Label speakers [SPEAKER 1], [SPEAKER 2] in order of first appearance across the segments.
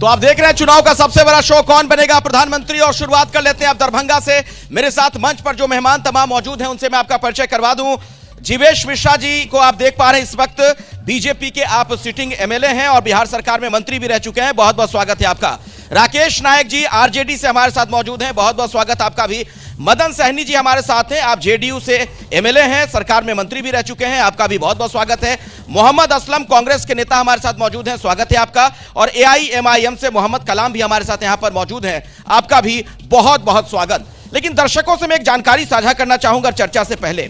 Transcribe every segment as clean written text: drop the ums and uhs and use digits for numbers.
[SPEAKER 1] तो आप देख रहे हैं चुनाव का सबसे बड़ा शो कौन बनेगा प्रधानमंत्री। और शुरुआत कर लेते हैं आप दरभंगा से। मेरे साथ मंच पर जो मेहमान तमाम मौजूद हैं उनसे मैं आपका परिचय करवा दूं। जीवेश मिश्रा जी को आप देख पा रहे हैं, इस वक्त बीजेपी के आप सिटिंग एमएलए हैं और बिहार सरकार में मंत्री भी रह चुके हैं, बहुत बहुत स्वागत है आपका। राकेश नायक जी आरजेडी से हमारे साथ मौजूद हैं, बहुत बहुत स्वागत आपका भी। मदन सहनी जी हमारे साथ हैं, आप जेडीयू से एमएलए हैं, सरकार में मंत्री भी रह चुके हैं, आपका भी बहुत बहुत स्वागत है। मोहम्मद असलम कांग्रेस के नेता हमारे साथ मौजूद हैं, स्वागत है आपका। और एआईएमआईएम से मोहम्मद कलाम भी हमारे साथ यहां पर मौजूद हैं, आपका भी बहुत बहुत स्वागत। लेकिन दर्शकों से मैं एक जानकारी साझा करना चाहूंगा चर्चा से पहले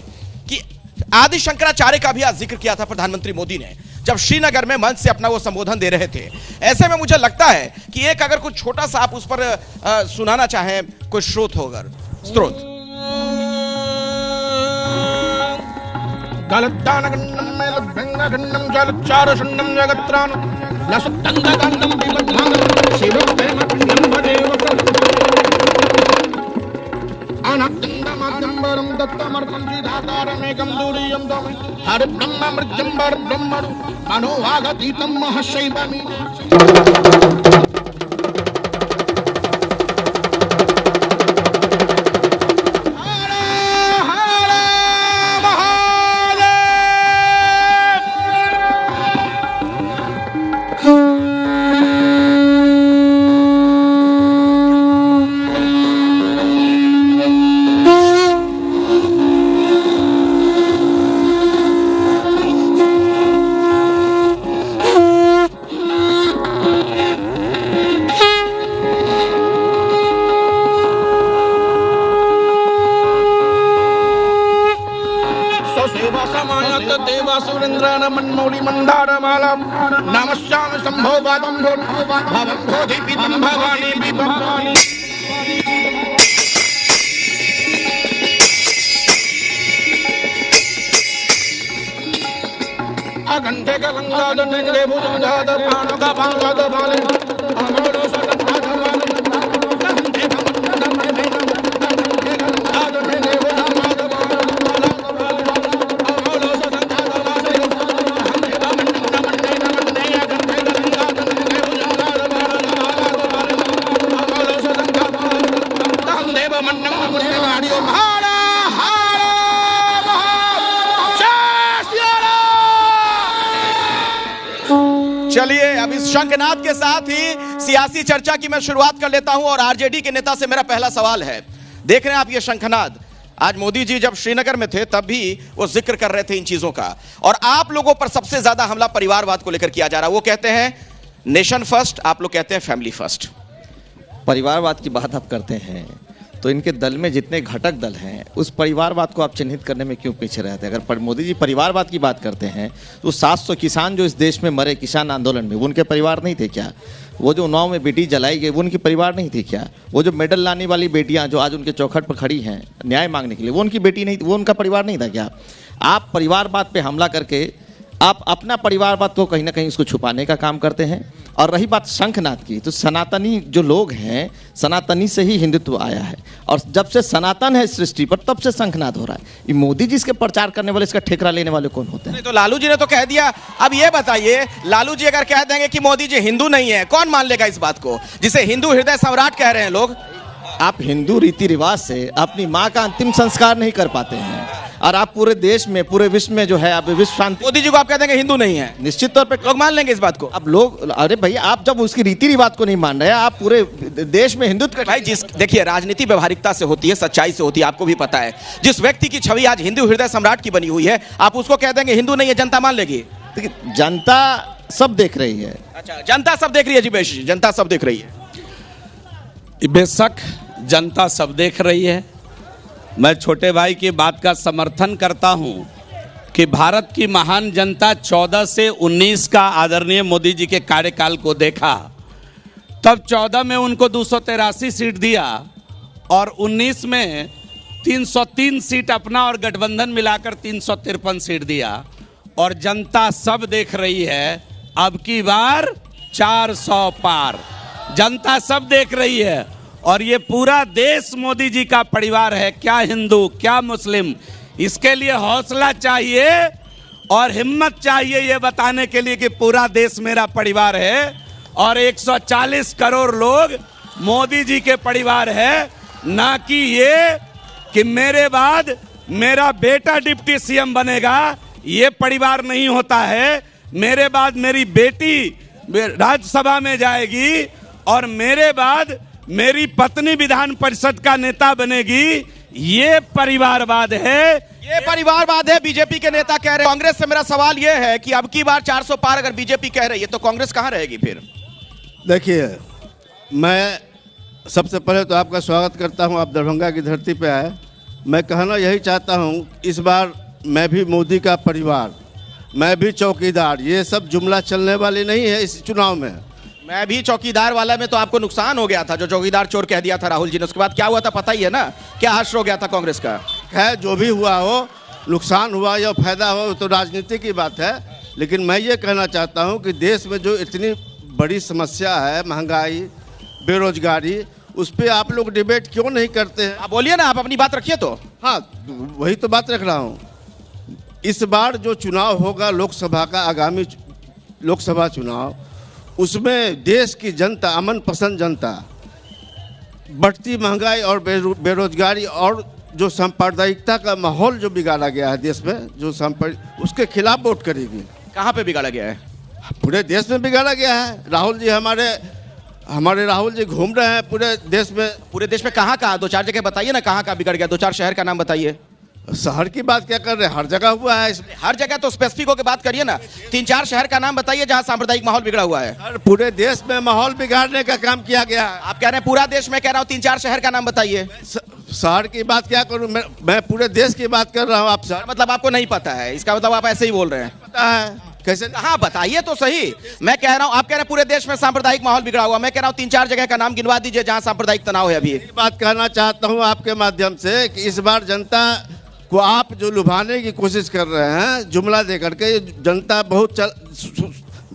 [SPEAKER 1] कि आदि शंकराचार्य का भी आज जिक्र किया था प्रधानमंत्री मोदी ने जब श्रीनगर में मंच से अपना वो संबोधन दे रहे थे। ऐसे में मुझे लगता है कि एक अगर कुछ छोटा सा आप उस पर सुनाना चाहें, कोई स्रोत होगा, स्रोत।
[SPEAKER 2] नमस्कार संभव वादम भवं बोधि पितम भवानी विभवानी अघंटे का गंगा दंडे भुजं जात प्राण का पांगा दबाले अमरो सतत आधवाले अघंटे का मंडल अघंटे का गंगा दंडे भुजं जात
[SPEAKER 1] चलिए अब इस शंखनाद के साथ ही सियासी चर्चा की मैं शुरुआत कर लेता हूं और आरजेडी के नेता से मेरा पहला सवाल है। देख रहे हैं आप ये शंखनाद, आज मोदी जी जब श्रीनगर में थे तब भी वो जिक्र कर रहे थे इन चीजों का, और आप लोगों पर सबसे ज्यादा हमला परिवारवाद को लेकर किया जा रहा है। वो कहते हैं नेशन फर्स्ट, आप लोग कहते हैं फैमिली फर्स्ट।
[SPEAKER 3] परिवारवाद की बात आप करते हैं तो इनके दल में जितने घटक दल हैं उस परिवारवाद को आप चिन्हित करने में क्यों पीछे रहते हैं? अगर मोदी जी परिवारवाद की बात करते हैं तो 700 किसान जो इस देश में मरे किसान आंदोलन में, वो उनके परिवार नहीं थे क्या? वो जो उन्नाव में बेटी जलाई गई वो उनके परिवार नहीं थी क्या? वो जो मेडल लाने वाली बेटियां जो आज उनके चौखट पर खड़ी हैं न्याय मांगने के लिए, वो उनकी बेटी नहीं, वो उनका परिवार नहीं था क्या? आप परिवारवाद पे हमला करके आप अपना परिवारवाद को कहीं ना कहीं उसको छुपाने का काम करते हैं। और रही बात शंखनाद की, तो सनातनी जो लोग हैं, सनातनी से ही हिंदुत्व आया है, और जब से सनातन है सृष्टि पर तब से शंखनाद हो रहा है। ये मोदी जी इसके प्रचार करने वाले, इसका ठेकरा लेने वाले कौन होते हैं?
[SPEAKER 1] नहीं तो लालू जी ने तो कह दिया। अब ये बताइए, लालू जी अगर कह देंगे कि मोदी जी हिंदू नहीं है, कौन मान लेगा इस बात को, जिसे हिंदू हृदय सम्राट कह रहे हैं लोग?
[SPEAKER 3] आप हिंदू रीति रिवाज से अपनी माँ का अंतिम संस्कार नहीं कर पाते हैं, और आप पूरे देश में, पूरे विश्व में जो है आप विश्व शांति,
[SPEAKER 1] मोदी जी को आप कह देंगे हिंदू नहीं है,
[SPEAKER 3] निश्चित तौर पे
[SPEAKER 1] लोग मान लेंगे इस बात को।
[SPEAKER 3] अब लोग, अरे भैया आप जब उसकी रीति रिवाज को नहीं मान रहे, आप पूरे देश में हिंदुत्व
[SPEAKER 1] भाई जिस, देखिए राजनीति व्यवहारिकता से होती है, सच्चाई से होती है, आपको भी पता है। जिस व्यक्ति की छवि आज हिंदू हृदय सम्राट की बनी हुई है, आप उसको कह देंगे हिंदू नहीं है, जनता मान लेगी?
[SPEAKER 3] जनता सब देख रही है।
[SPEAKER 1] अच्छा, जनता सब देख रही है? जीवेश जी, जनता सब देख रही है?
[SPEAKER 4] बेशक जनता सब देख रही है। मैं छोटे भाई की बात का समर्थन करता हूं कि भारत की महान जनता 14 से 19 का आदरणीय मोदी जी के कार्यकाल को देखा, तब 14 में उनको 283 सीट दिया और 19 में 303 सीट अपना और गठबंधन मिलाकर 353 सीट दिया। और जनता सब देख रही है, अब की बार 400 पार। जनता सब देख रही है और ये पूरा देश मोदी जी का परिवार है, क्या हिंदू क्या मुस्लिम। इसके लिए हौसला चाहिए और हिम्मत चाहिए ये बताने के लिए कि पूरा देश मेरा परिवार है। और 140 करोड़ लोग मोदी जी के परिवार है, ना कि ये कि मेरे बाद मेरा बेटा डिप्टी सीएम बनेगा। ये परिवार नहीं होता है। मेरे बाद मेरी बेटी राज्यसभा में जाएगी और मेरे बाद मेरी पत्नी विधान परिषद का नेता बनेगी। ये परिवारवाद है।
[SPEAKER 1] ये परिवारवाद है, बीजेपी के नेता कह रहे हैं। कांग्रेस से मेरा सवाल यह है कि अब की बार 400 पार अगर बीजेपी कह रही है तो कांग्रेस कहां रहेगी फिर?
[SPEAKER 2] देखिए, मैं सबसे पहले तो आपका स्वागत करता हूं, आप दरभंगा की धरती पे आए। मैं कहना यही चाहता हूं, इस बार मैं भी मोदी का परिवार, मैं भी चौकीदार, ये सब जुमला चलने वाली नहीं है इस चुनाव में।
[SPEAKER 1] मैं भी चौकीदार वाला में तो आपको नुकसान हो गया था, जो चौकीदार चोर कह दिया था राहुल जी ने, उसके बाद क्या हुआ था पता ही है ना, क्या हश्र हो गया था कांग्रेस का।
[SPEAKER 2] है जो भी हुआ हो, नुकसान हुआ या फायदा हो तो राजनीति की बात है। लेकिन मैं ये कहना चाहता हूँ कि देश में जो इतनी बड़ी समस्या है, महंगाई, बेरोजगारी, उस पर आप लोग डिबेट क्यों नहीं करते हैं?
[SPEAKER 1] आप बोलिए ना, आप अपनी बात रखिए तो।
[SPEAKER 2] हाँ, वही तो बात रख रहा हूँ। इस बार जो चुनाव होगा लोकसभा का, आगामी लोकसभा चुनाव, उसमें देश की जनता, अमन पसंद जनता, बढ़ती महंगाई और बेरोजगारी और जो सांप्रदायिकता का माहौल जो बिगाड़ा गया है देश में, जो उसके खिलाफ वोट करेगी।
[SPEAKER 1] कहां पे बिगाड़ा गया है?
[SPEAKER 2] पूरे देश में बिगाड़ा गया है। राहुल जी हमारे राहुल जी घूम रहे हैं पूरे देश में।
[SPEAKER 1] पूरे देश में कहां कहां? 2-4 जगह बताइए ना, कहां कहां बिगड़ गया, 2-4 शहर का नाम बताइए।
[SPEAKER 2] शहर की बात क्या कर रहे हैं, हर जगह हुआ है।
[SPEAKER 1] हर जगह तो स्पेसिफिक होकर बात करिए ना, 3-4 शहर का नाम बताइए जहां सांप्रदायिक माहौल बिगड़ा हुआ है।
[SPEAKER 2] हर पूरे देश में माहौल बिगाड़ने का काम किया गया है।
[SPEAKER 1] आप कह रहे हैं पूरा देश, में कह रहा हूं 3-4 शहर का नाम बताइए।
[SPEAKER 2] शहर की बात क्या करूं, मैं पूरे देश की बात कर रहा हूं। आप शहर
[SPEAKER 1] मतलब आपको नहीं पता है, इसका मतलब आप ऐसे ही बोल रहे हैं।
[SPEAKER 2] पता है कैसे?
[SPEAKER 1] हाँ बताइए तो सही। मैं कह रहा हूं, आप कह रहे हैं पूरे देश में सांप्रदायिक माहौल बिगड़ा हुआ, मैं कह रहा हूं 3-4 जगह का नाम गिनवा दीजिए जहां सांप्रदायिक तनाव है। अभी
[SPEAKER 2] बात कहना चाहता हूं आपके माध्यम से कि इस बार जनता को आप जो लुभाने की कोशिश कर रहे हैं जुमला दे करके, जनता बहुत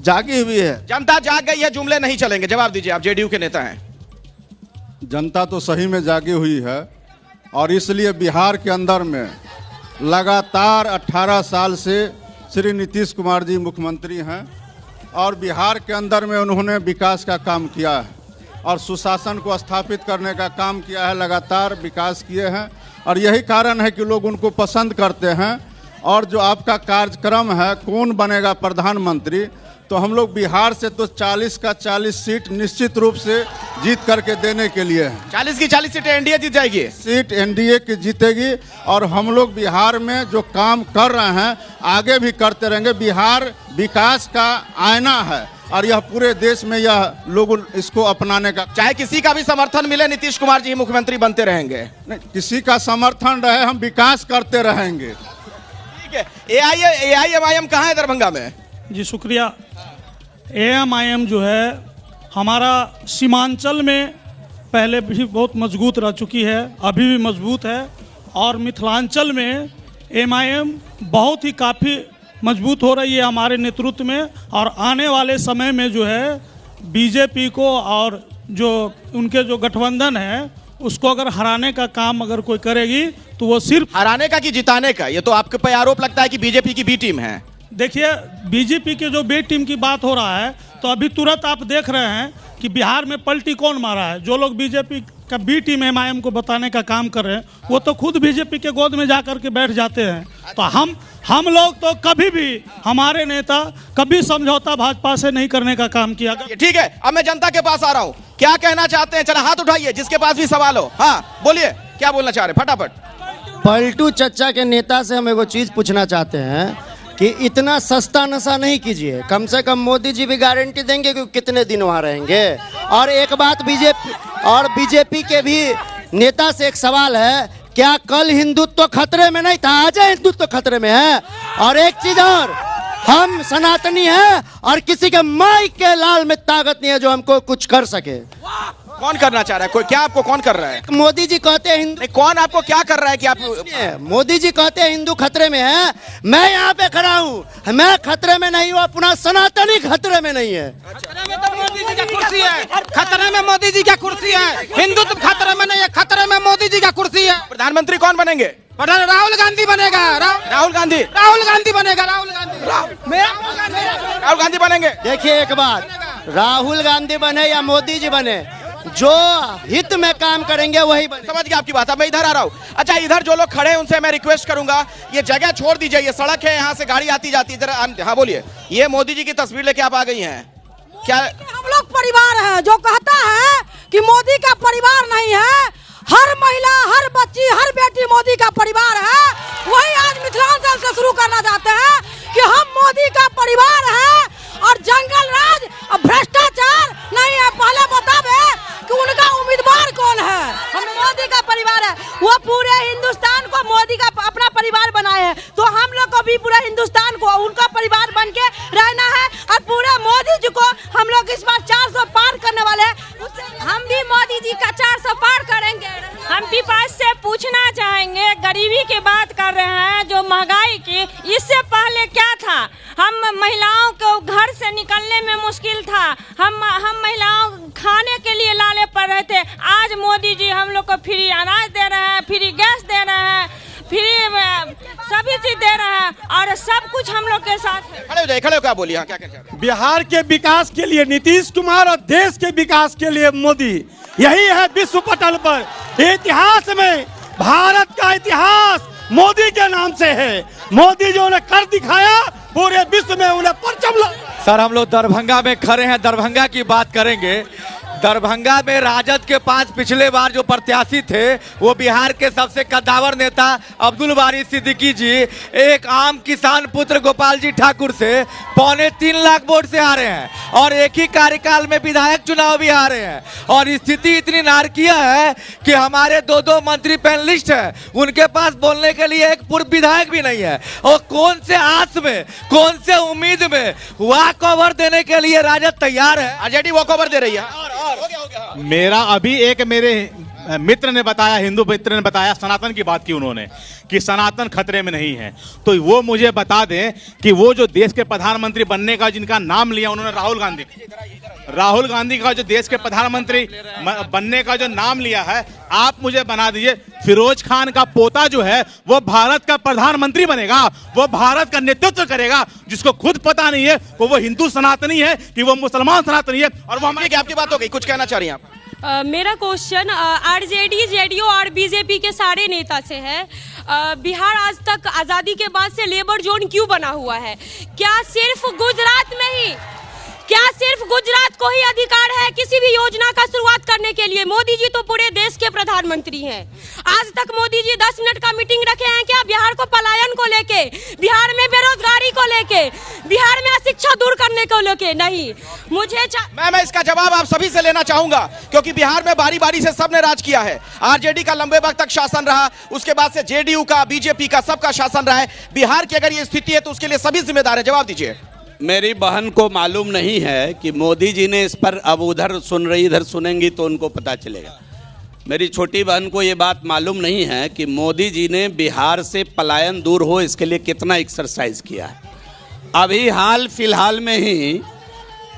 [SPEAKER 2] जागी हुई है।
[SPEAKER 1] जनता जाग गई है, जुमले नहीं चलेंगे। जवाब दीजिए, आप जेडीयू के नेता हैं।
[SPEAKER 5] जनता तो सही में जागी हुई है और इसलिए बिहार के अंदर में लगातार 18 साल से श्री नीतीश कुमार जी मुख्यमंत्री हैं और बिहार के अंदर में उन्होंने विकास का काम किया है और सुशासन को स्थापित करने का काम किया है, लगातार विकास किए हैं और यही कारण है कि लोग उनको पसंद करते हैं। और जो आपका कार्यक्रम है कौन बनेगा प्रधानमंत्री, तो हम लोग बिहार से तो 40 का 40 सीट निश्चित रूप से जीत करके देने के लिए हैं।
[SPEAKER 1] 40 की 40 सीटें एनडीए जीत जाएगी।
[SPEAKER 5] सीट एनडीए की जीतेगी और हम लोग बिहार में जो काम कर रहे हैं आगे भी करते रहेंगे। बिहार विकास का आईना है और यह पूरे देश में यह लोग इसको अपनाने का,
[SPEAKER 1] चाहे किसी का भी समर्थन मिले, नीतीश कुमार जी मुख्यमंत्री बनते रहेंगे।
[SPEAKER 5] नहीं, किसी का समर्थन रहे, हम विकास करते रहेंगे।
[SPEAKER 1] ठीक है। एआईएमआईएम कहाँ है दरभंगा में?
[SPEAKER 6] जी शुक्रिया। एएमआईएम जो है हमारा सीमांचल में पहले भी बहुत मजबूत रह चुकी है, अभी भी मजबूत है और मिथिलांचल में एएमआईएम बहुत ही काफ़ी मजबूत हो रही है हमारे नेतृत्व में। और आने वाले समय में जो है बीजेपी को और जो उनके जो गठबंधन है उसको अगर हराने का काम अगर कोई करेगी तो वो सिर्फ
[SPEAKER 1] हराने का कि जिताने का? ये तो आपके पे आरोप लगता है कि बीजेपी की बी टीम है।
[SPEAKER 6] देखिए, बीजेपी के जो बी टीम की बात हो रहा है तो अभी तुरंत आप देख रहे हैं कि बिहार में पलटी कौन मारा है। जो लोग बीजेपी का बी टीम एमआईएम को बताने का काम कर रहे हैं वो तो खुद बीजेपी के गोद में जा कर के बैठ जाते हैं। तो हम लोग तो कभी भी, हमारे नेता कभी समझौता भाजपा से नहीं करने का काम किया।
[SPEAKER 1] ठीक है, अब मैं जनता के पास आ रहा हूं, क्या कहना चाहते हैं? चला हाथ उठाइए जिसके पास भी सवाल हो। हाँ बोलिए, क्या बोलना चाह रहे, फटाफट।
[SPEAKER 7] पलटू चच्चा के नेता से हम एगो चीज पूछना चाहते हैं कि इतना सस्ता नशा नहीं कीजिए, कम से कम मोदी जी भी गारंटी देंगे कि कितने दिन वहाँ रहेंगे। और एक बात बीजेपी के भी नेता से एक सवाल है, क्या कल हिंदुत्व खतरे में नहीं था, आज हिंदुत्व खतरे में है? और एक चीज और, हम सनातनी हैं और किसी के माई के लाल में ताकत नहीं है जो हमको कुछ कर सके।
[SPEAKER 1] कौन करना चाह रहा है? कोई क्या आपको कौन कर रहा है?
[SPEAKER 7] मोदी जी कहते हैं हिंदू,
[SPEAKER 1] कौन आपको क्या कर रहा है कि आप?
[SPEAKER 7] मोदी जी कहते हैं हिंदू खतरे में है, मैं यहाँ पे खड़ा हूँ, मैं खतरे में नहीं हूँ, अपना सनातनी खतरे में नहीं है।
[SPEAKER 8] खतरे में तो मोदी जी की कुर्सी है, खतरे में मोदी जी की कुर्सी है, हिंदुत्व खतरे में नहीं है, खतरे में मोदी जी की कुर्सी है।
[SPEAKER 1] प्रधानमंत्री कौन बनेंगे?
[SPEAKER 8] राहुल गांधी बनेगा।
[SPEAKER 1] राहुल गांधी
[SPEAKER 8] बनेगा।
[SPEAKER 1] राहुल गांधी बनेंगे।
[SPEAKER 7] राहुल गांधी बने या मोदी जी बने, जो हित में काम करेंगे वही बने।
[SPEAKER 1] समझ गया आपकी बात। अब मैं इधर आ रहा हूँ। अच्छा, इधर जो लोग खड़े हैं उनसे मैं रिक्वेस्ट करूंगा, ये जगह छोड़ दीजिए, ये सड़क है, यहाँ से गाड़ी आती जाती है। जरा हाँ बोलिए। ये मोदी जी की तस्वीर लेके आप आ गई हैं क्या?
[SPEAKER 9] हम लोग परिवार है, जो कहता है कि मोदी का परिवार नहीं है, हर महिला, हर बच्ची, हर बेटी मोदी का परिवार है, वही आज मिथिलांचल से शुरू करना चाहते हैं कि हम मोदी का परिवार है और जंगल राज और भ्रष्टाचार नहीं है। पहले बतावे कि उनका उम्मीदवार कौन है। हम मोदी का परिवार है, वो पूरे हिंदुस्तान को मोदी का अपना परिवार बनाए हैं, तो हम लोग को भी पूरे हिंदुस्तान को उनका परिवार बन के रहना है। और पूरे मोदी जी को हम लोग इस बार 400 पार करने वाले हैं।
[SPEAKER 10] हम भी मोदी जी का 400 पार करेंगे। हम विपक्ष से पूछना चाहेंगे, गरीबी की बात कर रहे हैं, जो महंगाई की, इससे पहले क्या था? हम महिलाओं को घर से निकलने में मुश्किल था, हम महिलाओं खाने के लिए लाले पड़ रहे थे। आज मोदी जी हम लोग को फ्री अनाज दे रहे हैं, फ्री गैस दे रहे हैं, फ्री सभी चीज दे रहे हैं और सब कुछ हम लोग के साथ है।
[SPEAKER 1] खड़े हो जाइए, खड़े हो, क्या बोलिए? हाँ, क्या कहना चाहते हैं?
[SPEAKER 2] बिहार के विकास के लिए नीतीश कुमार और देश के विकास के लिए मोदी, यही है विश्व पटल पर। इतिहास में भारत का इतिहास मोदी के नाम से है। मोदी जो ने कर दिखाया, पूरे विश्व में उन्हें परचम लगा।
[SPEAKER 3] सर, हम लोग दरभंगा में खड़े हैं, दरभंगा की बात करेंगे। दरभंगा में राजद के पास पिछले बार जो प्रत्याशी थे वो बिहार के सबसे कद्दावर नेता अब्दुल बारी सिद्दीकी जी एक आम किसान पुत्र गोपाल जी ठाकुर से 3.25 लाख वोट से हारे हैं और एक ही कार्यकाल में विधायक चुनाव भी हारे हैं। और स्थिति इतनी नारकीय है कि हमारे 2 मंत्री पैनलिस्ट हैं, उनके पास बोलने के लिए एक पूर्व विधायक भी नहीं है। और कौन से आस में, कौन से उम्मीद में वॉक ओवर देने के लिए राजद तैयार है?
[SPEAKER 1] आरजेडी वॉक ओवर दे रही है। हो गया।
[SPEAKER 11] मेरा अभी एक मेरे मित्र ने बताया, हिंदू मित्र ने बताया, सनातन की बात की उन्होंने कि सनातन खतरे में नहीं है। तो वो मुझे बता दें कि वो जो देश के प्रधानमंत्री बनने का जिनका नाम लिया उन्होंने, राहुल गांधी का जो देश के प्रधानमंत्री बनने का जो नाम लिया है, आप मुझे बना दीजिए फिरोज खान का पोता जो है वो भारत का प्रधानमंत्री बनेगा, वो भारत का नेतृत्व करेगा, जिसको खुद पता नहीं है वो हिंदू सनातनी है कि वो मुसलमान सनातनी है। और वो हमारी
[SPEAKER 1] आपकी बात हो गई, कुछ कहना चाह रही हैं आप?
[SPEAKER 10] मेरा क्वेश्चन आरजेडी, जेडीयू और बीजेपी के सारे नेता से है। बिहार आज तक आज़ादी के बाद से लेबर जोन क्यों बना हुआ है? क्या सिर्फ गुजरात में ही, क्या सिर्फ गुजरात को ही अधिकार है किसी भी योजना का शुरुआत करने के लिए? मोदी जी तो पूरे देश के प्रधानमंत्री हैं। आज तक मोदी जी 10 मिनट का मीटिंग रखे हैं क्या बिहार को पलायन को लेके, बिहार में बेरोजगारी को लेके, बिहार में अशिक्षा दूर करने को लेके? नहीं। मुझे
[SPEAKER 1] मैं इसका जवाब आप सभी से लेना चाहूंगा, क्योंकि बिहार में बारी बारी से सबने राज किया है। आरजेडी का लंबे वक्त तक शासन रहा, उसके बाद से जेडीयू का, बीजेपी का, सबका शासन रहा है। बिहार की अगर ये स्थिति है तो उसके लिए सभी जिम्मेदार है। जवाब दीजिए।
[SPEAKER 4] मेरी बहन को मालूम नहीं है कि मोदी जी ने इस पर, अब उधर सुन रही, इधर सुनेंगी तो उनको पता चलेगा। मेरी छोटी बहन को ये बात मालूम नहीं है कि मोदी जी ने बिहार से पलायन दूर हो इसके लिए कितना एक्सरसाइज किया है। अभी हाल फिलहाल में ही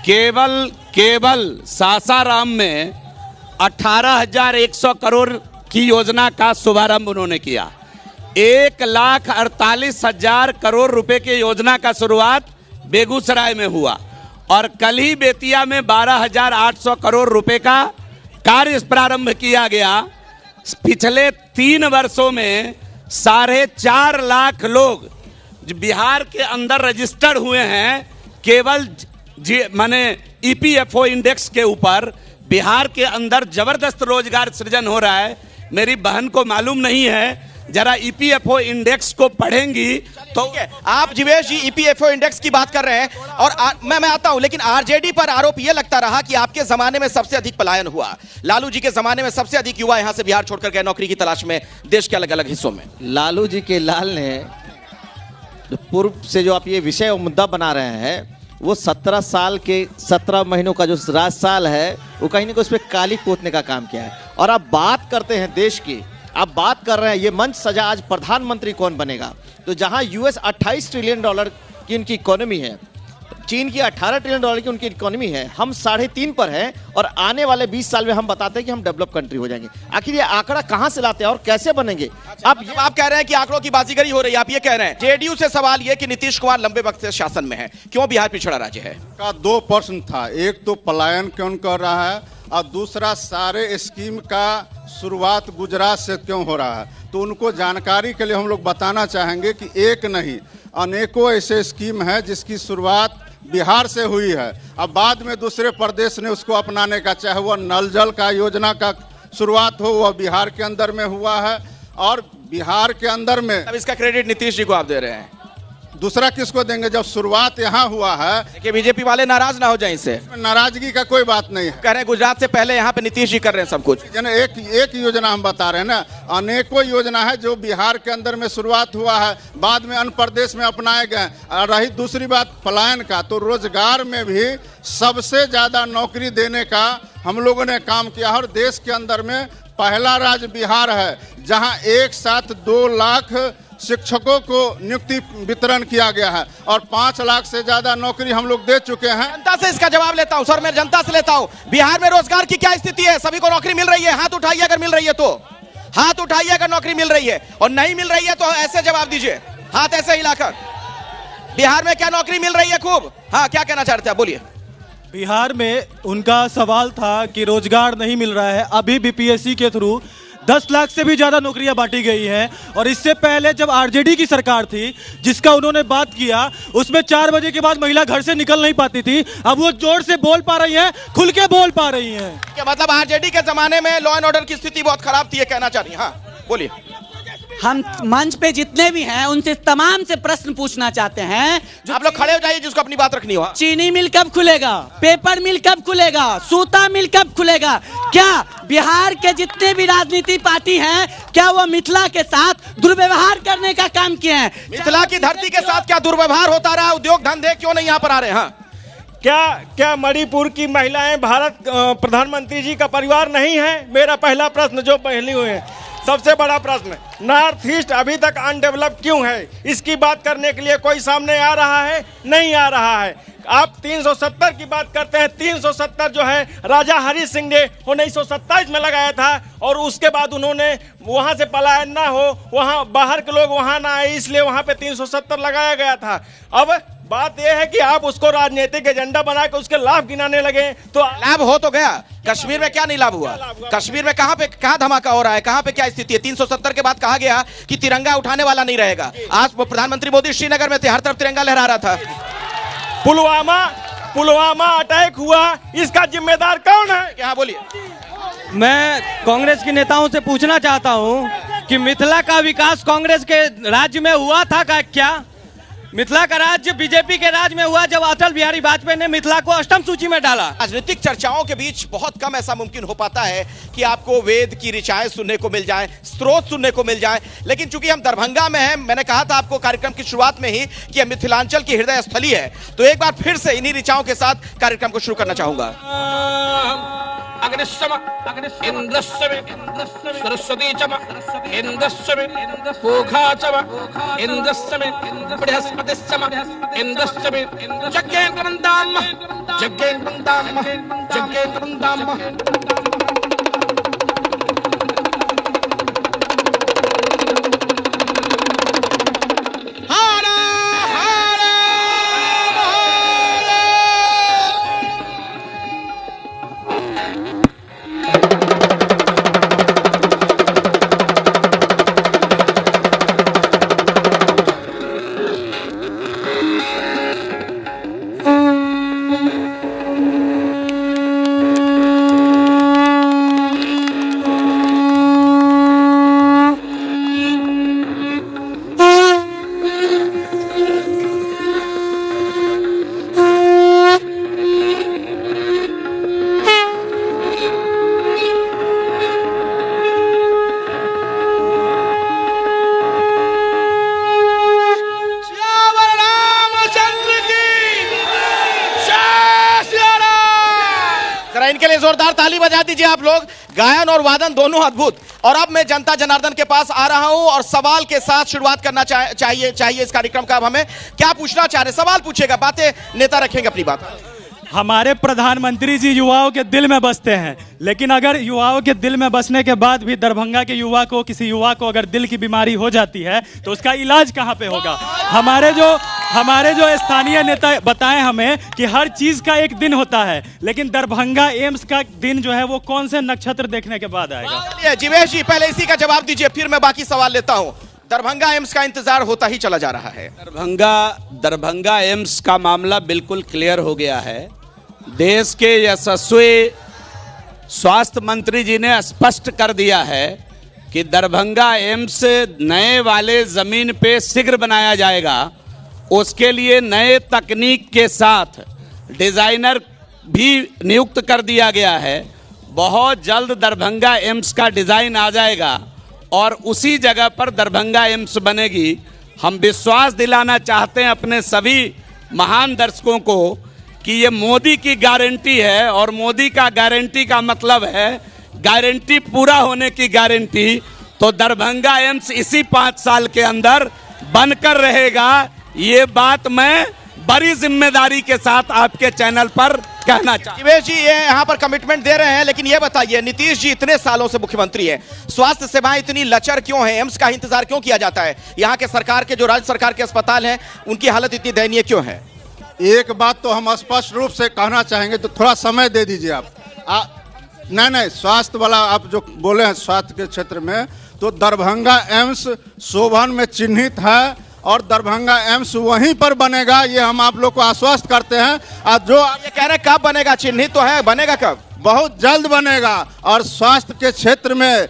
[SPEAKER 4] केवल सासाराम में 18,100 करोड़ की योजना का शुभारंभ उन्होंने किया। 1,48,000 करोड़ रुपए की योजना का शुरुआत बेगूसराय में हुआ और कल ही बेतिया में 12,800 करोड़ रुपए का कार्य प्रारंभ किया गया। पिछले 3 वर्षों में 4.5 लाख लोग जो बिहार के अंदर रजिस्टर्ड हुए हैं, केवल माने ईपीएफओ इंडेक्स के ऊपर बिहार के अंदर जबरदस्त रोजगार सृजन हो रहा है। मेरी बहन को मालूम नहीं है, जरा ईपीएफओ इंडेक्स को पढ़ेंगी तो।
[SPEAKER 1] आप जीवेश जी ईपीएफओ इंडेक्स की बात कर रहे हैं और मैं आता हूं, लेकिन आरजेडी पर आरोप यह लगता रहा कि आपके जमाने में सबसे अधिक पलायन हुआ। लालू जी के जमाने में सबसे अधिक युवा यहां से बिहार छोड़कर गए नौकरी की तलाश में देश के अलग अलग हिस्सों में।
[SPEAKER 3] लालू जी के लाल ने पूर्व से जो आप ये विषय और मुद्दा बना रहे हैं, वो 17 साल के 17 महीनों का जो राज साल है वो कहीं ना कहीं उस पर काली पोतने का काम किया है। और आप बात करते हैं देश की, आप बात कर रहे हैं ये मंच सजा आज प्रधानमंत्री कौन बनेगा, तो जहां यूएस $28 ट्रिलियन की इनकी इकोनॉमी है, चीन की 18 ट्रिलियन डॉलर की उनकी इकोनॉमी है, हम 3.5 पर हैं और आने वाले 20 साल में हम बताते हैं कि हम डेवलप कंट्री हो जाएंगे। आखिर ये आंकड़ा कहां से लाते हैं और कैसे बनेंगे?
[SPEAKER 1] अब आप कह रहे हैं कि आंकड़ों की बाजीगरी हो रही है, आप ये कह रहे हैं। जेडीयू से सवाल ये कि नीतीश कुमार लंबे वक्त से शासन में है, क्यों बिहार पिछड़ा राज्य है?
[SPEAKER 5] का 2 प्रश्न था, एक तो पलायन क्यों कर रहा है और दूसरा सारे स्कीम का शुरुआत गुजरात से क्यों हो रहा है। तो उनको जानकारी के लिए हम लोग बताना चाहेंगे कि एक नहीं अनेकों ऐसे स्कीम है जिसकी शुरुआत बिहार से हुई है। अब बाद में दूसरे प्रदेश ने उसको अपनाने का, चाहे वह नल जल का योजना का शुरुआत हो, वह बिहार के अंदर में हुआ है और बिहार के अंदर में।
[SPEAKER 1] अब इसका क्रेडिट नीतीश जी को आप दे रहे हैं,
[SPEAKER 5] दूसरा किसको देंगे? जब शुरुआत यहाँ हुआ है
[SPEAKER 1] कि बीजेपी वाले नाराज ना हो जाए इससे।
[SPEAKER 5] नाराजगी का कोई बात नहीं है।
[SPEAKER 1] कह रहे हैं गुजरात से पहले यहाँ पे नीतीश जी कर रहे हैं सब कुछ।
[SPEAKER 5] एक योजना हम बता रहे हैं ना, अनेकों योजना है जो बिहार के अंदर में शुरुआत हुआ है, बाद में अन्य प्रदेश में अपनाए गए। और रही दूसरी बात पलायन का, तो रोजगार में भी सबसे ज्यादा नौकरी देने का हम लोगों ने काम किया और देश के अंदर में पहला राज्य बिहार है जहाँ एक साथ 2 लाख शिक्षकों को नियुक्ति वितरण किया गया है और 5 लाख से ज्यादा नौकरी हम लोग दे चुके हैं।
[SPEAKER 1] जनता से इसका जवाब लेता हूं सर, मैं जनता से लेता हूं। बिहार में रोजगार की क्या स्थिति है? सभी को नौकरी मिल रही है? हाथ उठाइए अगर मिल रही है तो, हाथ उठाइए अगर नौकरी मिल रही है, और नहीं मिल रही है तो ऐसे जवाब दीजिए, हाथ ऐसे हिलाकर। बिहार में क्या नौकरी मिल रही है खूब? हाँ, क्या कहना चाहते हैं, बोलिए।
[SPEAKER 12] बिहार में उनका सवाल था कि रोजगार नहीं मिल रहा है। अभी बीपीएससी के थ्रू 10 लाख से भी ज्यादा नौकरियां बांटी गई हैं और इससे पहले जब आरजेडी की सरकार थी जिसका उन्होंने बात किया, उसमें 4 बजे के बाद महिला घर से निकल नहीं पाती थी। अब वो जोर से बोल पा रही हैं, खुल के बोल पा रही हैं।
[SPEAKER 1] क्या मतलब आरजेडी के जमाने में लॉ एंड ऑर्डर की स्थिति बहुत खराब थी, ये कहना चाह रही हैं? हाँ बोलिए।
[SPEAKER 8] हम मंच पे जितने भी हैं उनसे तमाम से प्रश्न पूछना चाहते हैं। जो
[SPEAKER 1] आप लोग खड़े हो जाइए जिसको अपनी बात रखनी हो।
[SPEAKER 8] चीनी मिल कब खुलेगा? पेपर मिल कब खुलेगा? सूता मिल कब खुलेगा? क्या बिहार के जितने भी राजनीति पार्टी हैं, क्या वो मिथिला के साथ दुर्व्यवहार करने का काम किए हैं?
[SPEAKER 1] मिथिला की धरती के साथ क्या दुर्व्यवहार होता रहा? उद्योग धंधे क्यों नहीं यहाँ पर आ रहे हैं? हाँ,
[SPEAKER 13] क्या मणिपुर की महिलाएं भारत प्रधानमंत्री जी का परिवार नहीं है? मेरा पहला प्रश्न जो पहले हुए हैं। सबसे बड़ा प्रश्न, नॉर्थ ईस्ट अभी तक अनडेवलप क्यों है? इसकी बात करने के लिए कोई सामने आ रहा है? नहीं आ रहा है। आप 370 की बात करते हैं, 370 जो है राजा हरि सिंह ने 1927 में लगाया था और उसके बाद उन्होंने वहां से पलायन ना हो, वहां बाहर के लोग वहां ना आए, इसलिए वहां पे 370 लगाया गया था। अब बात यह है कि आप उसको राजनीतिक एजेंडा बना के उसके लाभ गिनाने लगे तो
[SPEAKER 1] लाभ हो तो गया। कश्मीर में क्या नहीं लाभ हुआ? कश्मीर में कहां धमाका हो रहा है? कहां पे क्या स्थिति है? 370 के बाद कहा गया कि तिरंगा उठाने वाला नहीं रहेगा। आज प्रधानमंत्री मोदी श्रीनगर में थे, हर तरफ तिरंगा लहरा रहा था।
[SPEAKER 13] पुलवामा अटैक हुआ, इसका जिम्मेदार कौन है?
[SPEAKER 1] क्या बोलिए।
[SPEAKER 12] मैं कांग्रेस के नेताओं से पूछना चाहता हूं कि मिथिला का विकास कांग्रेस के राज्य में हुआ था क्या? मिथिला का राज्य बीजेपी के राज्य में हुआ जब अटल बिहारी वाजपेयी ने मिथिला को अष्टम सूची में डाला।
[SPEAKER 1] राजनीतिक चर्चाओं के बीच बहुत कम ऐसा मुमकिन हो पाता है कि आपको वेद की ऋचाएं सुनने को मिल जाएं, स्रोत सुनने को मिल जाएं, लेकिन चूंकि हम दरभंगा में हैं, मैंने कहा था आपको कार्यक्रम की शुरुआत में ही कि मिथिलांचल की हृदय स्थली है, तो एक बार फिर से इन्हीं ऋचाओं के साथ कार्यक्रम को शुरू करना चाहूंगा।
[SPEAKER 2] अग्निशम इंद्रशम सरस्वती चम इंद्रशम पूखा चम इंद्रशम बृहस्पति चम इंद्रशम जग्गेन्द्रंदाम जग्गेन्द्रंदाम जग्गेन्द्रंदाम।
[SPEAKER 1] इनके लिए जोरदार ताली बजा दीजिए आप लोग। गायन और वादन दोनों अद्भुत। और अब मैं जनता जनार्दन के पास आ रहा हूं और सवाल के साथ शुरुआत करना चाहिए इस कार्यक्रम का। अब हमें क्या पूछना चाह रहे, सवाल पूछेगा, बातें नेता रखेंगे अपनी बात।
[SPEAKER 12] हमारे प्रधानमंत्री जी युवाओं के दिल में बसते हैं, लेकिन अगर युवाओं के दिल में बसने के बाद भी दरभंगा के युवा को, किसी युवा को अगर दिल की बीमारी हो जाती है तो उसका इलाज कहां पे होगा? हमारे जो स्थानीय नेता बताएं हमें कि हर चीज का एक दिन होता है, लेकिन दरभंगा एम्स का दिन जो है वो कौन से नक्षत्र देखने के बाद आएगा?
[SPEAKER 1] जीवेश जी पहले इसी का जवाब दीजिए, फिर मैं बाकी सवाल लेता हूं। दरभंगा एम्स का इंतजार होता ही चला जा रहा है।
[SPEAKER 4] दरभंगा एम्स का मामला बिल्कुल क्लियर हो गया है। देश के यशस्वी स्वास्थ्य मंत्री जी ने स्पष्ट कर दिया है कि दरभंगा एम्स नए वाले जमीन पे शीघ्र बनाया जाएगा। उसके लिए नए तकनीक के साथ डिजाइनर भी नियुक्त कर दिया गया है। बहुत जल्द दरभंगा एम्स का डिजाइन आ जाएगा और उसी जगह पर दरभंगा एम्स बनेगी। हम विश्वास दिलाना चाहते हैं अपने सभी महान दर्शकों को कि ये मोदी की गारंटी है, और मोदी का गारंटी का मतलब है गारंटी पूरा होने की गारंटी। तो दरभंगा एम्स इसी 5 साल के अंदर बनकर रहेगा। ये बात मैं बड़ी जिम्मेदारी के साथ आपके चैनल पर कहना चाहता हूं।
[SPEAKER 1] जीवेश जी ये यहाँ पर कमिटमेंट दे रहे हैं, लेकिन ये बताइए नीतीश जी इतने सालों से मुख्यमंत्री हैं, स्वास्थ्य सेवाएं इतनी लचर क्यों हैं? एम्स का इंतजार क्यों किया जाता है? यहाँ के सरकार के जो राज्य सरकार के अस्पताल हैं उनकी हालत इतनी दयनीय क्यों है?
[SPEAKER 5] एक बात तो हम स्पष्ट रूप से कहना चाहेंगे, तो थोड़ा समय दे दीजिए आप। नहीं, स्वास्थ्य वाला आप जो बोले हैं स्वास्थ्य के क्षेत्र में, तो दरभंगा एम्स शोभन में चिन्हित है और दरभंगा एम्स वहीं पर बनेगा, ये हम आप लोग को आश्वस्त करते हैं। और जो आप
[SPEAKER 1] ये कह रहे हैं कब बनेगा, चिन्हित तो है, बनेगा कब?
[SPEAKER 5] बहुत जल्द बनेगा। और स्वास्थ्य के क्षेत्र में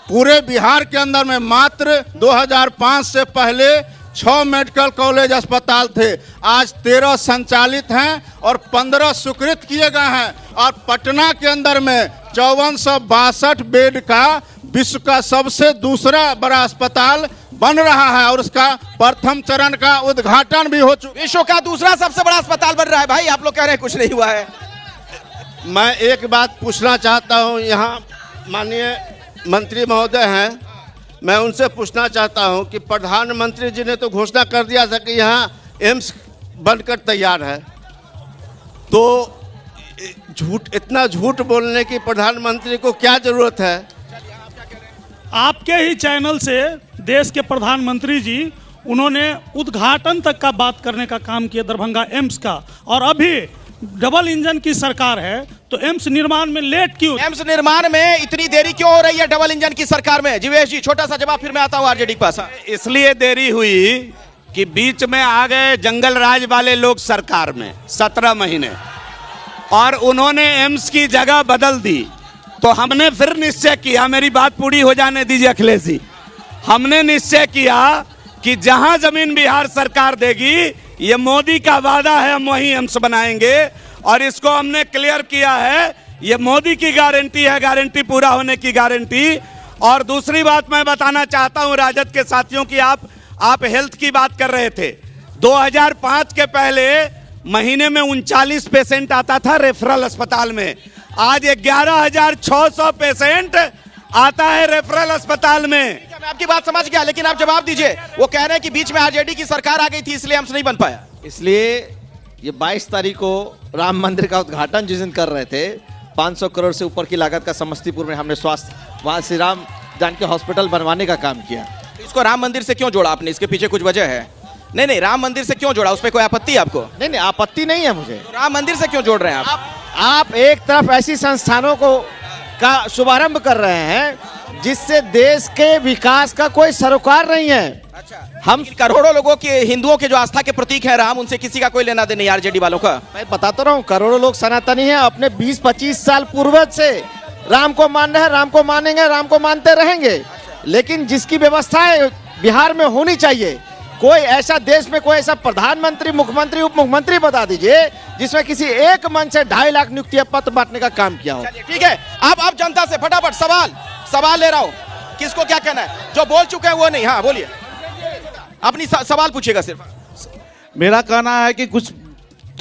[SPEAKER 5] पूरे बिहार के अंदर में मात्र 2005 से पहले 6 मेडिकल कॉलेज अस्पताल थे, आज 13 संचालित हैं और 15 स्वीकृत किए गए हैं। और पटना के अंदर में 5462 बेड का विश्व का सबसे दूसरा बड़ा अस्पताल बन रहा है और उसका प्रथम चरण का उद्घाटन भी हो चुका।
[SPEAKER 1] विश्व का दूसरा सबसे बड़ा अस्पताल बन रहा है। भाई आप लोग कह रहे हैं कुछ नहीं हुआ है।
[SPEAKER 7] मैं एक बात पूछना चाहता हूं, यहाँ माननीय मंत्री महोदय हैं, मैं उनसे पूछना चाहता हूं कि प्रधानमंत्री जी ने तो घोषणा कर दिया था कि यहाँ एम्स बनकर तैयार है, तो इतना झूठ बोलने की प्रधानमंत्री को क्या जरूरत है?
[SPEAKER 6] आपके ही चैनल से देश के प्रधानमंत्री जी उन्होंने उद्घाटन तक का बात करने का काम किया दरभंगा एम्स का, और अभी डबल इंजन की सरकार है तो एम्स निर्माण में लेट क्यों?
[SPEAKER 1] एम्स निर्माण में इतनी देरी क्यों हो रही है डबल इंजन की सरकार में? जीवेश जी छोटा सा जवाब, फिर मैं आता हूं आरजेडी के पास।
[SPEAKER 4] इसलिए देरी हुई कि बीच में आ गए जंगल राज वाले लोग सरकार में 17 महीने, और उन्होंने एम्स की जगह बदल दी। तो हमने फिर निश्चय किया, मेरी बात पूरी हो जाने दीजिए अखिलेश जी, हमने निश्चय किया कि जहां जमीन बिहार सरकार देगी, ये मोदी का वादा है, हम वहीं एम्स बनाएंगे। और इसको हमने क्लियर किया है, ये मोदी की गारंटी है, गारंटी पूरा होने की गारंटी। और दूसरी बात मैं बताना चाहता हूं राजद के साथियों की, आप हेल्थ की बात कर रहे थे। 2005 के पहले महीने में 39 पेशेंट आता था रेफरल अस्पताल में, आज 11,600 पेशेंट आता है रेफरल अस्पताल में।
[SPEAKER 1] मैं आपकी बात समझ गया, लेकिन आप जवाब दीजिए। वो कह रहे हैं कि बीच में आरजेडी की सरकार आ गई थी इसलिए एम्स नहीं बन पाया।
[SPEAKER 3] इसलिए ये 22 तारीख को राम मंदिर का उद्घाटन जिस दिन कर रहे थे, 500 करोड़ से ऊपर की लागत का समस्तीपुर में हमने स्वास्थ्य वहाँ श्री राम जानकी हॉस्पिटल बनवाने का काम किया।
[SPEAKER 1] इसको राम मंदिर से क्यों जोड़ा आपने? इसके पीछे कुछ वजह है? नहीं, राम मंदिर से क्यों जोड़ा? उस पर कोई आपत्ति है आपको?
[SPEAKER 3] नहीं, आपत्ति नहीं है मुझे।
[SPEAKER 1] तो राम मंदिर से क्यों जोड़ रहे हैं
[SPEAKER 3] आप एक तरफ ऐसी संस्थानों का शुभारंभ कर रहे हैं जिससे देश के विकास का कोई सरोकार नहीं है।
[SPEAKER 1] अच्छा, हम करोड़ों लोगों के, हिंदुओं के जो आस्था के प्रतीक है राम, उनसे किसी का कोई लेना देना नहीं आरजेडी वालों का।
[SPEAKER 3] मैं बताता रहा हूँ, करोड़ों लोग सनातनी हैं, अपने 20-25 साल पूर्वज से राम को मान रहे हैं, राम को मानेंगे, राम को मानते रहेंगे। लेकिन जिसकी व्यवस्थाएं बिहार में होनी चाहिए, कोई ऐसा देश में कोई ऐसा प्रधानमंत्री, मुख्यमंत्री, उप मुख्यमंत्री बता दीजिए जिसमें किसी एक मन से 2.5 लाख नियुक्ति पत्र बांटने का काम किया हो।
[SPEAKER 1] ठीक है, आप जनता से फटाफट सवाल ले रहा हूं, किसको क्या कहना है? जो बोल चुके हैं वो नहीं। हाँ बोलिए, अपनी सवाल पूछिएगा सिर्फ।
[SPEAKER 11] मेरा कहना है कि कुछ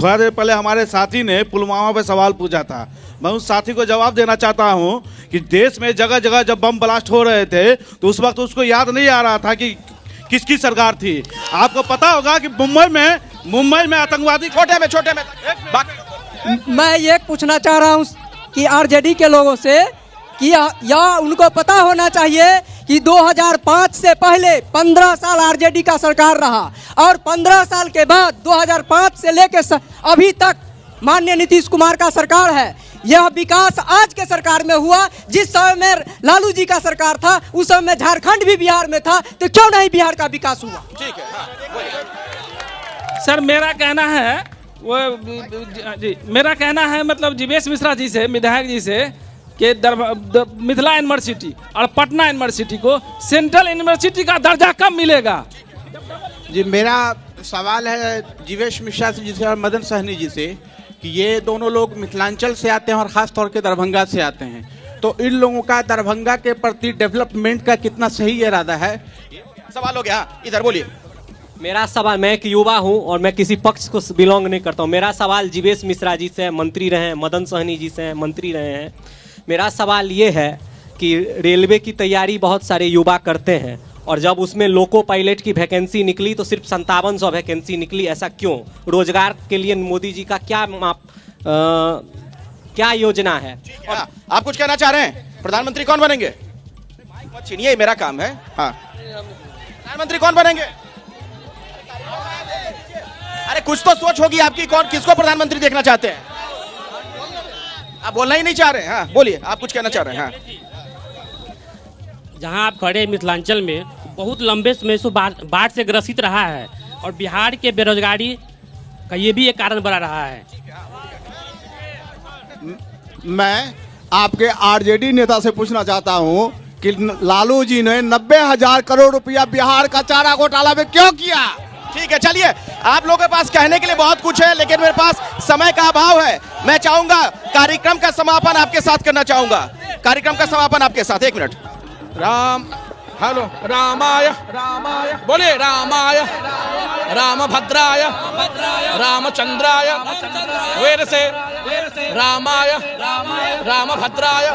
[SPEAKER 11] थोड़ा देर पहले हमारे साथी ने पुलवामा पे सवाल पूछा था। मैं उस साथी को जवाब देना चाहता हूं कि देश में जगह जगह जब बम ब्लास्ट हो रहे थे तो उस वक्त उसको याद नहीं आ रहा था कि किसकी सरकार थी। आपको पता होगा कि मुंबई में आतंकवादी
[SPEAKER 1] छोटे में
[SPEAKER 8] मैं ये पूछना चाह रहा हूँ कि आरजेडी के लोगों से कि या उनको पता होना चाहिए कि 2005 से पहले 15 साल आरजेडी का सरकार रहा और 15 साल के बाद 2005 से लेकर अभी तक माननीय नीतीश कुमार का सरकार है। यह विकास आज के सरकार में हुआ। जिस समय में लालू जी का सरकार था उस समय में झारखंड भी बिहार में था, तो क्यों नहीं बिहार का विकास हुआ?
[SPEAKER 1] ठीक है। हाँ,
[SPEAKER 14] सर मेरा कहना है मेरा कहना है मतलब जीवेश मिश्रा जी से, विधायक जी से कि मिथिला यूनिवर्सिटी और पटना यूनिवर्सिटी को सेंट्रल यूनिवर्सिटी का दर्जा कब मिलेगा?
[SPEAKER 15] जी मेरा सवाल है जीवेश मिश्रा जी से और मदन सहनी जी से कि ये दोनों लोग मिथिलांचल से आते हैं और ख़ास तौर के दरभंगा से आते हैं, तो इन लोगों का दरभंगा के प्रति डेवलपमेंट का कितना सही इरादा है?
[SPEAKER 1] सवाल हो गया, इधर बोलिए।
[SPEAKER 16] मेरा सवाल, मैं एक युवा हूं और मैं किसी पक्ष को बिलोंग नहीं करता हूं। मेरा सवाल जीवेश मिश्रा जी से, मंत्री रहे हैं, मदन सहनी जी से, मंत्री रहे हैं। मेरा सवाल ये है कि रेलवे की तैयारी बहुत सारे युवा करते हैं और जब उसमें लोको पायलट की वैकेंसी निकली तो सिर्फ 5700 वैकेंसी निकली, ऐसा क्यों? रोजगार के लिए मोदी जी का क्या योजना है?
[SPEAKER 1] आप कुछ कहना चाह रहे हैं? प्रधानमंत्री कौन बनेंगे? मत छीनिए, मेरा काम है। हाँ, प्रधानमंत्री कौन बनेंगे? अरे कुछ तो सोच होगी आपकी, कौन किसको प्रधानमंत्री देखना चाहते हैं? आप बोलना ही नहीं चाह रहे हैं। हाँ बोलिए, आप कुछ कहना चाह रहे हैं। हाँ,
[SPEAKER 14] जहां आप खड़े मिथिलांचल में बहुत लंबे समय से बाढ़ से ग्रसित रहा है और बिहार के बेरोजगारी का ये भी एक कारण बना रहा है।
[SPEAKER 5] मैं आपके आरजेडी नेता से पूछना चाहता हूं कि लालू जी ने 90,000 करोड़ रुपया बिहार का चारा घोटाला में क्यों किया?
[SPEAKER 1] ठीक है, चलिए, आप लोगों के पास कहने के लिए बहुत कुछ है लेकिन मेरे पास समय का अभाव है। मैं चाहूंगा कार्यक्रम का समापन आपके साथ करना चाहूंगा। कार्यक्रम का समापन आपके साथ, 1 मिनट।
[SPEAKER 2] हेलो रामाय बोले रामाय रामभद्राय रामचंद्राय वेर से रामाय रामभद्राय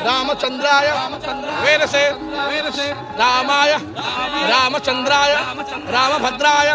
[SPEAKER 2] रामचंद्राय वेर से रामाय रामचंद्राय रामभद्राय